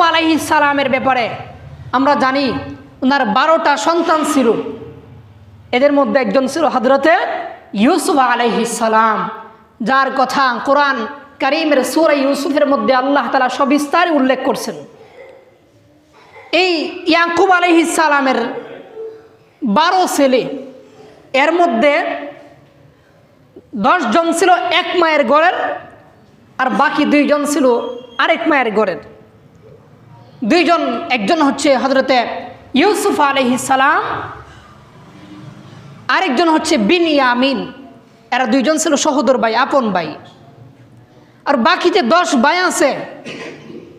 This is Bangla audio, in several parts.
আলাইহিস সালামের ব্যাপারে আমরা জানি ওনার 12টা সন্তান ছিল। এদের মধ্যে একজন ছিল হযরতে ইউসুফ আলাইহিস সালাম, যার কথা কোরআন কারীমের সূরা ইউসুফের মধ্যে আল্লাহ তাআলা সবিস্তারে উল্লেখ করছেন। এই ইয়াকুব আলাইহিস সালামের 12 ছেলে, এর মধ্যে 10 জন ছিল এক মায়ের ঘরের, আর বাকি 2 জন ছিল আরেক মায়ের ঘরের। 2 জন, একজন হচ্ছে হযরতে ইউসুফ আলাইহিস সালাম, আরেকজন হচ্ছে বিনিয়ামিন। এরা 2 জন ছিল সহোদর ভাই, আপন ভাই। আর বাকি যে 10 ভাই আছে,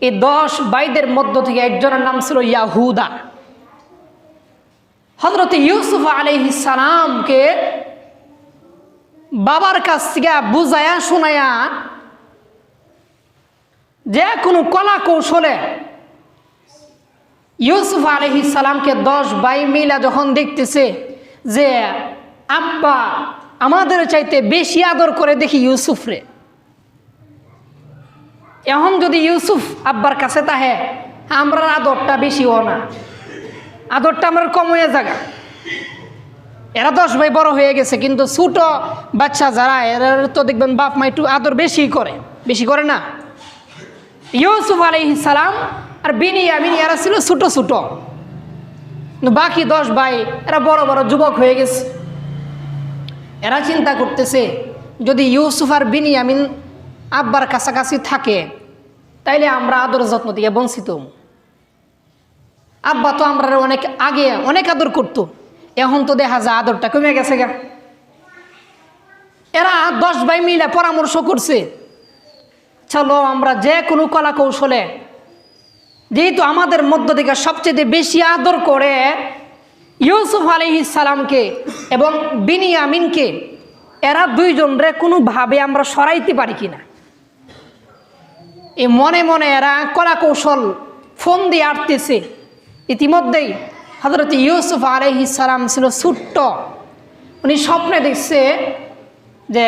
এই 10 ভাইদের মধ্য থেকে একজনের নাম ছিল ইয়াহুদা। হযরতে ইউসুফ আলাইহিস সালামকে বাবার কাছ থেকে বুঝায়া শোনায়া যে কোনো কলা কৌশলে ইউসুফ আলাইহিস সালামকে 10 ভাই মিলা যখন দেখতেছে যে আব্বা আমাদের চাইতে বেশি আদর করে দেখি ইউসুফরে, এখন যদি ইউসুফ আব্বার কাছে তাহে আমরা আদরটা বেশিও না, আদরটা আমরা কম হয়ে যাগা। এরা 10 ভাই বড় হয়ে গেছে, কিন্তু ছোট বাচ্চা যারা এরা তো দেখবেন বাপ মা একটু আদর বেশি করে না। ইউসুফ আলাইহিস সালাম আর বিনিয়ামিন এরা ছিল ছোট ছোট, বাকি 10 ভাই এরা বড় বড় যুবক হয়ে গেছে। এরা চিন্তা করতেছে যদি ইউসুফ আর বিনিয়ামিন আব্বার কাছাকাছি থাকে তাইলে আমরা আদর যত্ন দিয়ে বঞ্চিত। আব্বা তো আমরা আগে অনেক আদর করতো, এখন তো দেখা যায় আদরটা কমে গেছে গা। এরা 10 ভাই মিলে পরামর্শ করছে, চলো আমরা যে কোনো কলা কৌশলে, যেহেতু আমাদের মধ্য থেকে সবচেয়ে বেশি আদর করে ইউসুফ আলাইহিস সালামকে এবং বিনিয়ামিনকে, এরা 2 জনরে কোনোভাবে আমরা সরাইতে পারি কিনা। এই মনে মনে এরা কলা কৌশল ফোন দিয়ে আটতেছে। ইতিমধ্যেই হযরত ইউসুফ আলাইহিস সালাম ছিল ছোট্ট, উনি স্বপ্নে দেখছে যে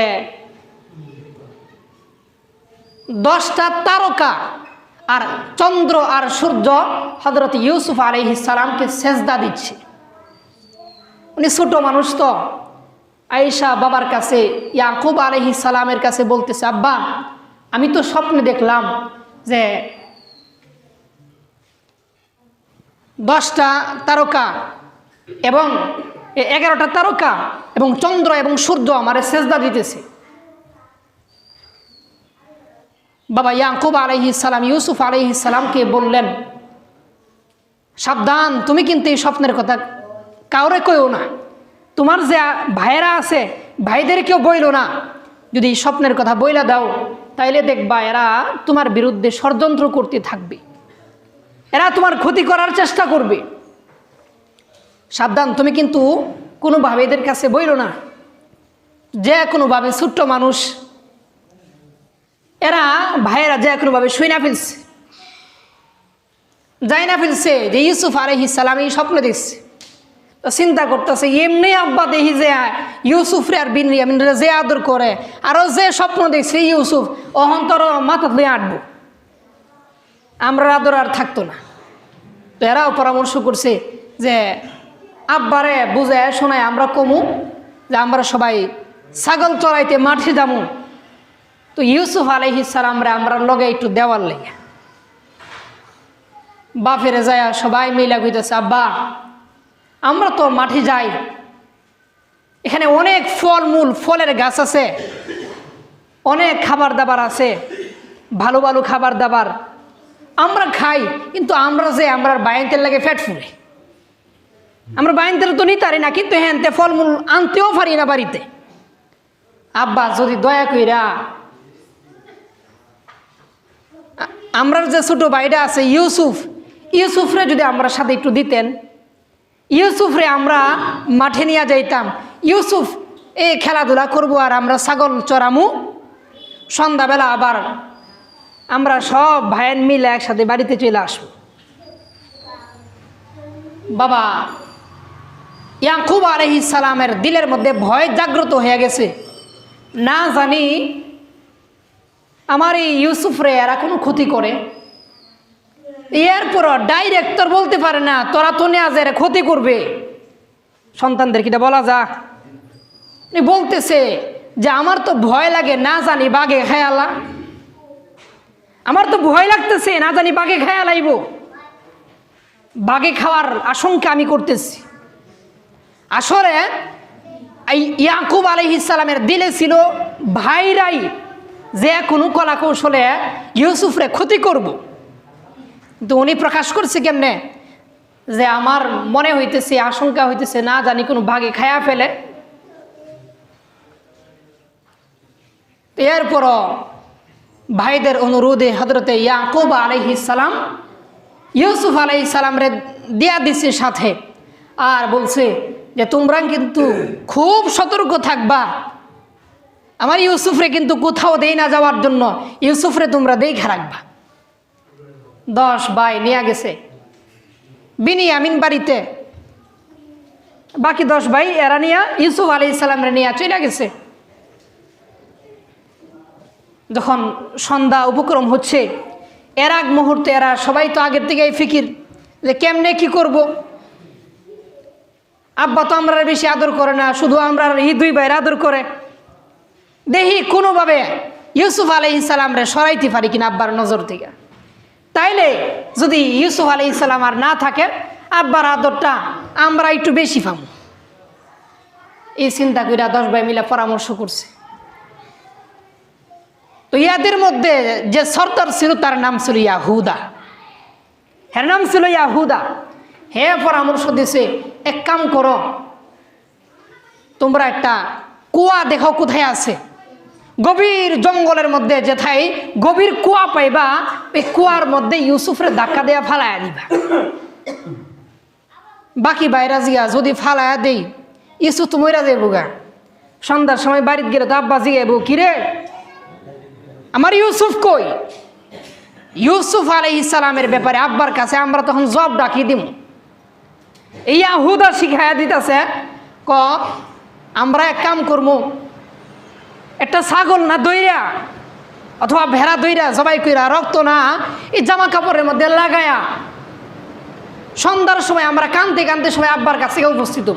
10টা তারকা আর চন্দ্র আর সূর্য হযরত ইউসুফ আলাইহিস সালামকে সেজদা দিচ্ছে। উনি ছোট মানুষ তো, আয়েশা বাবার কাছে ইয়াকুব আলাইহিস সালামের কাছে বলতেছে, আব্বা আমি তো স্বপ্নে দেখলাম যে 10টা তারকা এবং 11টা তারকা এবং চন্দ্র এবং সূর্য আমারে সেজদা দিতেছে। বাবা ইয়াকুব আলাইহিস সালাম ইউসুফ আলাইহিস সালামকে বললেন, সাবধান, তুমি কিন্তু এই স্বপ্নের কথা কাউরে কইও না, তোমার যে ভাইয়েরা আছে ভাইদেরকেও বইলো না। যদি এই স্বপ্নের কথা বইলা দাও তাইলে দেখবা এরা তোমার বিরুদ্ধে ষড়যন্ত্র করতে থাকবে, এরা তোমার ক্ষতি করার চেষ্টা করবে। সাবধান, তুমি কিন্তু কোনোভাবে এদের কাছে বইলো না। যে কোনোভাবে ছোট্ট মানুষ, এরা ভাইয়েরা যে কোনোভাবে শুইনা ফেলছে, যাইনা ফেলছে যে ইউসুফ আলাইহিস সালাম এই স্বপ্ন দেখছে। তো চিন্তা করতেছে, এমনি আব্বা দেখি যে ইউসুফরে আর বিনিয়ামিনরে যে আদর করে, আরও যে স্বপ্ন দেখছে ইউসুফ অহন্তর মাথা দিয়ে আঁটবো, আমরা আদর আর থাকতো না। তো এরাও পরামর্শ করছে যে আব্বারে বুঝায় শোনায় আমরা কমু যে আমরা সবাই ছাগল চড়াইতে মাঠে যাবো। তো ইউসুফ আলাইহিস সালামরে আমরা লগে একটু দেওয়ার লেগে বাফেরে যায় সবাই মিলা কইতেছে, আব্বা আমরা তো মাঠে যাই, এখানে অনেক ফলের গাছ আছে, অনেক খাবার দাবার আছে, ভালো ভালো খাবার দাবার আমরা খাই, কিন্তু আমরা বাইনতের লাগে ফ্যাট ফুলে, আমরা বাইনতের তো নিতে পারি না, কিন্তু হ্যাঁ ফলমূল আনতেও পারি না বাড়িতে। আব্বা যদি দয়া কইরা আমরা যে ছোট ভাইটা আছে ইউসুফরে যদি আমরা সাথে একটু দিতেন, ইউসুফরে আমরা মাঠে নিয়ে যাইতাম, ইউসুফ এই খেলাধুলা করবো আর আমরা ছাগল চড়ামু, সন্ধ্যাবেলা আবার আমরা সব ভাইয়ের মিলে একসাথে বাড়িতে চলে আসবো। বাবা ইয়াকুব আলাইহিস সালামের দিলের মধ্যে ভয় জাগ্রত হয়ে গেছে, না জানি আমার এই ইউসুফরে এরা কোনো ক্ষতি করে, এরপর ডাইরেক্টর বলতে পারে না তোরা তো নেয়াজের ক্ষতি করবে, সন্তানদের কিটা বলা যা। বলতেছে যে আমার তো ভয় লাগে, না জানি বাঘে খেয়ালা, আমার তো ভয় লাগতেছে, না জানি বাঘে খেয়ালাইব, বাঘে খাওয়ার আশঙ্কা আমি করতেছি। আসলে ইয়াকুব আলাইহিস সালামের দিলে ছিল ভাইরাই যে কোনো কলা কৌশলে ইউসুফরে ক্ষতি করব, কিন্তু উনি প্রকাশ করছে কেমনে যে আমার মনে হইতেছে, আশঙ্কা হইতেছে, না জানি কোনো বাঘে খায়া ফেলে। এরপরও ভাইদের অনুরোধে হযরতে ইয়াকুব আলাইহিস সালাম ইউসুফ আলাইহিস সালামরে দিয়া দিছে সাথে, আর বলছে যে তোমরা কিন্তু খুব সতর্ক থাকবা, আমার ইউসুফরে কিন্তু কোথাও দেই না যাওয়ার জন্য, ইউসুফরে তোমরা দেখে রাখবা। 10 ভাই নিয়ে গেছে বিনিয়ামিন বাড়িতে, বাকি 10 ভাই এরা নিয়ে ইউসুফ আলাইহিস সালামরে নিয়ে চলে গেছে। যখন সন্ধ্যা উপক্রম হচ্ছে, এর আগ মুহূর্তে এরা সবাই তো আগের থেকেই ফিকির যে কেমনে কি করব, আব্বা তো আমরা বেশি আদর করে না, শুধু আমরা এই 2 ভাইয়ের আদর করে, দেখি কোনোভাবে ইউসুফ আলাইহিস সালামরে সরাইতে পারি কিনা আব্বার নজর থেকে, তাইলে যদি ইউসুফ আলাইহিস সালাম আর না থাকে আব্বার আদরটা আমরা একটু বেশি পাবো। এই চিন্তা করে 10 ভাই মিলে পরামর্শ করছে। তো ইয়াদের মধ্যে যে সর্দার ছিল তার নাম ছিল ইয়াহুদা, এর নাম ছিল ইয়াহুদা। হে পরামর্শ দিছে, এক কাম করো, তোমরা একটা কুয়া দেখো কোথায় আছে, গভীর জঙ্গলের মধ্যে যেথায় গভীর কুয়া পাইবা, এই কুয়ার মধ্যে ইউসুফরে ধাক্কা দেয়া ফালাইয়া দিবা। বাকি বাইরা জিয়া যদি ফালাইয়া দেই ইউসুফ তো মইরা যাইব গা। সন্ধ্যার সময় বাড়িতে গেলে তো আব্বা জিগাইব, কিরে আমার ইউসুফ কই? ইউসুফ আলাইহিস সালামের ব্যাপারে আব্বার কাছে আমরা তখন জব ডাকি দিব। এই ইয়াহুদা শিখাইয়া দিতেছে, আমরা এক কাম করবো, একটা ছাগল না দইরা অথবা ভেড়া দইরা জবাই কইরা রক্ত না এই জামা কাপড়ের মধ্যে লাগায়া সন্ধ্যার সময় আমরা কানতে কানতে সবাই আব্বার কাছে উপস্থিত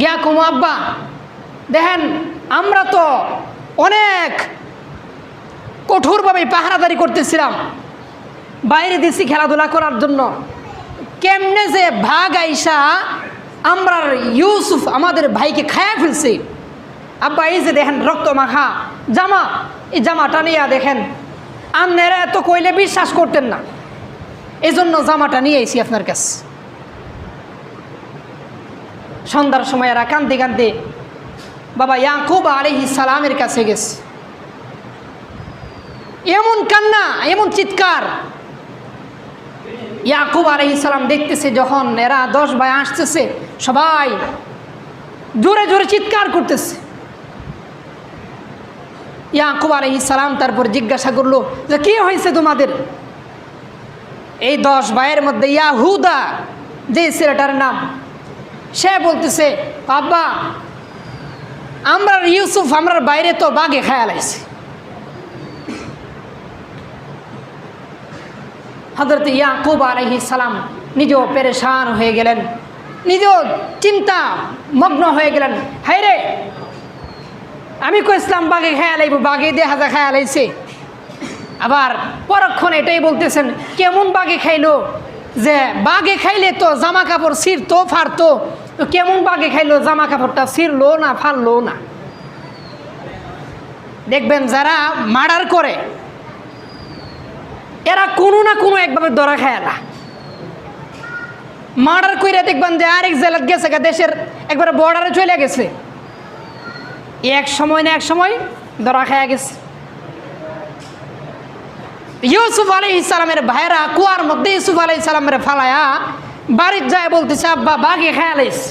গিয়া কমো, আব্বা দেখেন আমরা তো অনেক কঠোরভাবে পাহারাদারি করতেছিলাম, বাইরে দিছি খেলাধুলা করার জন্য, কেমনে যে ভাগ আইসা আমরা ইউসুফ আমাদের ভাইকে খায়া ফেলছে। আব্বা এই যে দেখেন রক্ত মাখা জামা, এই জামাটা নিয়ে দেখেন, আপনারা এত কইলে বিশ্বাস করতেন না, এই জন্য জামাটা নিয়ে এসি আপনার কাছে। সন্ধ্যার সময় এরা কানতে কানতে বাবা ইয়াকুব আলাইহিস সালামের কাছে গেছে। এমন কান্না, এমন চিৎকার, ইয়াকুব আলাইহিস সালাম দেখতেছে যখন এরা 10 ভাই আসতেছে, সবাই জোরে জোরে চিৎকার করতেছে। ইয়াকুব আলাইহিস সালাম তারপর জিজ্ঞাসা করলো যে কি হয়েছে তোমাদের? এই 10 ভাইয়ের মধ্যে ইয়াহুদা যে ছেলেটার নাম, সে বলতেছে, আব্বা আমরা ইউসুফ আমরার বাইরে তো বাঘে খায়া লাইছে। হযরত ইয়াকুব আলাইহিস সালাম নিজেও পেরেশান হয়ে গেলেন, নিজেও চিন্তা মগ্ন হয়ে গেলেন। হায় রে, আমি কইছিলাম বাঘে খায়া লাইব, বাঘে দেখা যা খায়া লাইছে। আবার পরক্ষণ এটাই বলতেছেন, কেমন বাঘে খাইলো? যে বাঘে খাইলে তো জামা কাপড় ছিঁড়তো ফাড়তো, তো কেমন বাঘে খাইলো জামা কাপড়টা ছিঁড়লো না ফাড়লো না। দেখবেন যারা মার্ডার করে এরা কোনো না কোনো একভাবে ধরা খায় না। মার্ডার কইরা দেখবেন যে আরেক জেলাত গেছে, দেশের একবারে বর্ডারে চলে গেছে, এক সময় না এক সময় ধরা খায়া গেছে। ইউসুফ আলাইহিস সালামের ভাইরা কুয়ার মধ্যে ইউসুফ আলাইহিস সালামের ফালায়া বাড়ির যায় বলতেছে, আব্বা বাঘে খায়া লাইছে।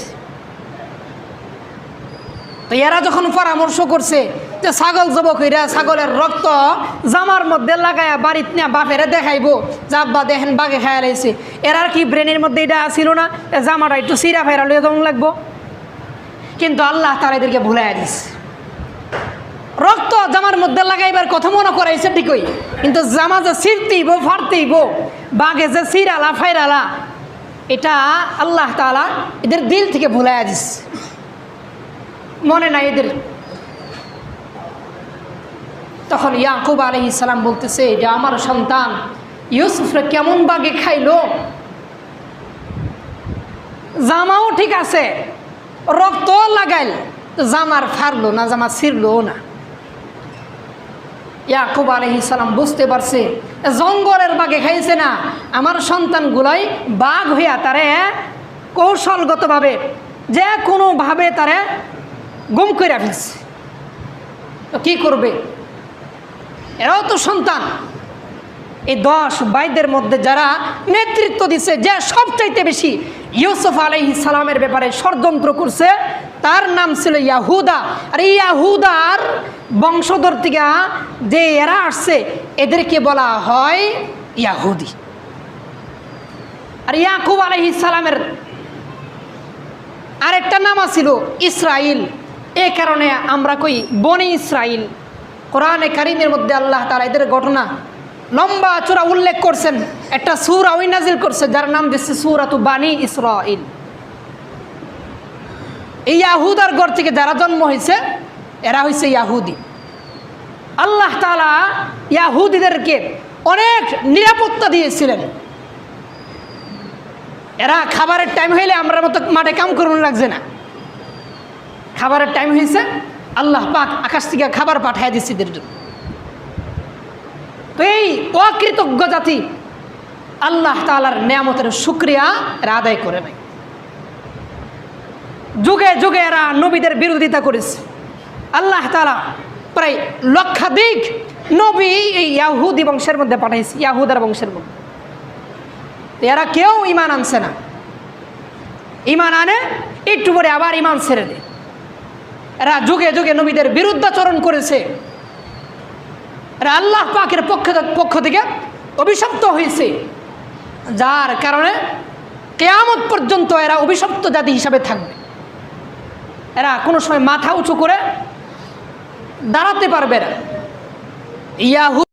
তো এরা যখন পরামর্শ করছে যে ছাগল জব কইরা ছাগলের রক্ত জামার মধ্যে লাগায়া বাড়িতে নিয়ে বাপেরে দেখাইবো যে আব্বা দেখেন বাঘে খায়া লাইছে, এরার কি ব্রেনের মধ্যে এটা আসিল না জামাটা একটু সিরা ফেরা লইয়া যেমন লাগবো? কিন্তু আল্লাহ তাআলা এদেরকে ভুলাইয়া দিছে। রক্ত জামার মধ্যে লাগাইবার কথা মনে করাইছে ঠিকই, কিন্তু জামা যে ছিঁড়তেইব ফাড়তেইব বাঘে যে সিরালা ফাইরালা, এটা আল্লাহ তাআলা এদের দিল থেকে ভুলাইয়া দিচ্ছে, মনে নাই এদের। তখন ইয়াকুব আলাইহিস সালাম বলতেছে যে আমার সন্তান ইউসুফরে কেমন বাঘে খাইলো, জামাও ঠিক আছে, রক্ত লাগাইল, জামার ফারলো না, জামা ছিঁড়লো না। ইয়াকুব আলাইহিস সালাম বুঝতে পারছে জঙ্গলের বাঘে খাইছে না, আমার সন্তানগুলাই বাঘ হইয়া তারে কৌশলগতভাবে যে কোনোভাবে তারে গুম করে ফেলছে। তো কী করবে, এরাও তো সন্তান। এই 10 ভাইদের মধ্যে যারা নেতৃত্ব দিচ্ছে, যে সবচাইতে বেশি ইউসুফ আলাইহিস সালামের ব্যাপারে ষড়যন্ত্র করছে, তার নাম ছিল ইয়াহুদা। আর এই ইয়াহুদার বংশধর থেকে যে এরা আসছে, এদেরকে বলা হয় ইয়াহুদি। আর ইয়াকুব আলাইহিস সালামের আরেকটা নাম ছিল ইসরাইল। এই কারণে আমরা কই বনি ইসরাইল। কোরআনে কারীমের মধ্যে আল্লাহ তাআলা এদের ঘটনা লম্বা চূড়া উল্লেখ করছেন। একটা সূরা ওই নাজিল করছে যার নাম দিচ্ছে সূরাতু বানি ইসরাইল। এই ইয়াহুদার ঘর থেকে যারা জন্ম হয়েছে এরা হয়েছে ইয়াহুদি। আল্লাহ তাআলা ইয়াহুদিদেরকে অনেক নিরাপত্তা দিয়েছিলেন। এরা খাবারের টাইম হইলে আমরা মতো মাঠে কাম করুন লাগছে না। খাবারের টাইম হয়েছে, আল্লাহ পাক আকাশ থেকে খাবার পাঠিয়ে দিচ্ছে এদের জন্য। তো এই অকৃতজ্ঞ জাতি আল্লাহ তাআলার নিয়ামতের শুকরিয়া এরা আদায় করে নাই। যুগে যুগে এরা নবীদের বিরোধিতা করেছে। আল্লাহ তাআলা প্রায় লক্ষাধিক নবী এই ইয়াহুদি বংশের মধ্যে পাঠাইছে, ইয়াহুদার বংশের মধ্যে। এরা কেউ ঈমান আনছে না। ঈমান আনে একটু পরে আবার ঈমান ছেড়ে দেয়। এরা যুগে যুগে নবীদের বিরুদ্ধাচরণ করেছে। এরা আল্লাহ পাকের পক্ষ থেকে অভিশপ্ত হয়েছে, যার কারণে কিয়ামত পর্যন্ত এরা অভিশপ্ত জাতি হিসাবে থাকবে। এরা কোনো সময় মাথা উঁচু করে দাঁড়াতে পারবে না। ইয়াহুদ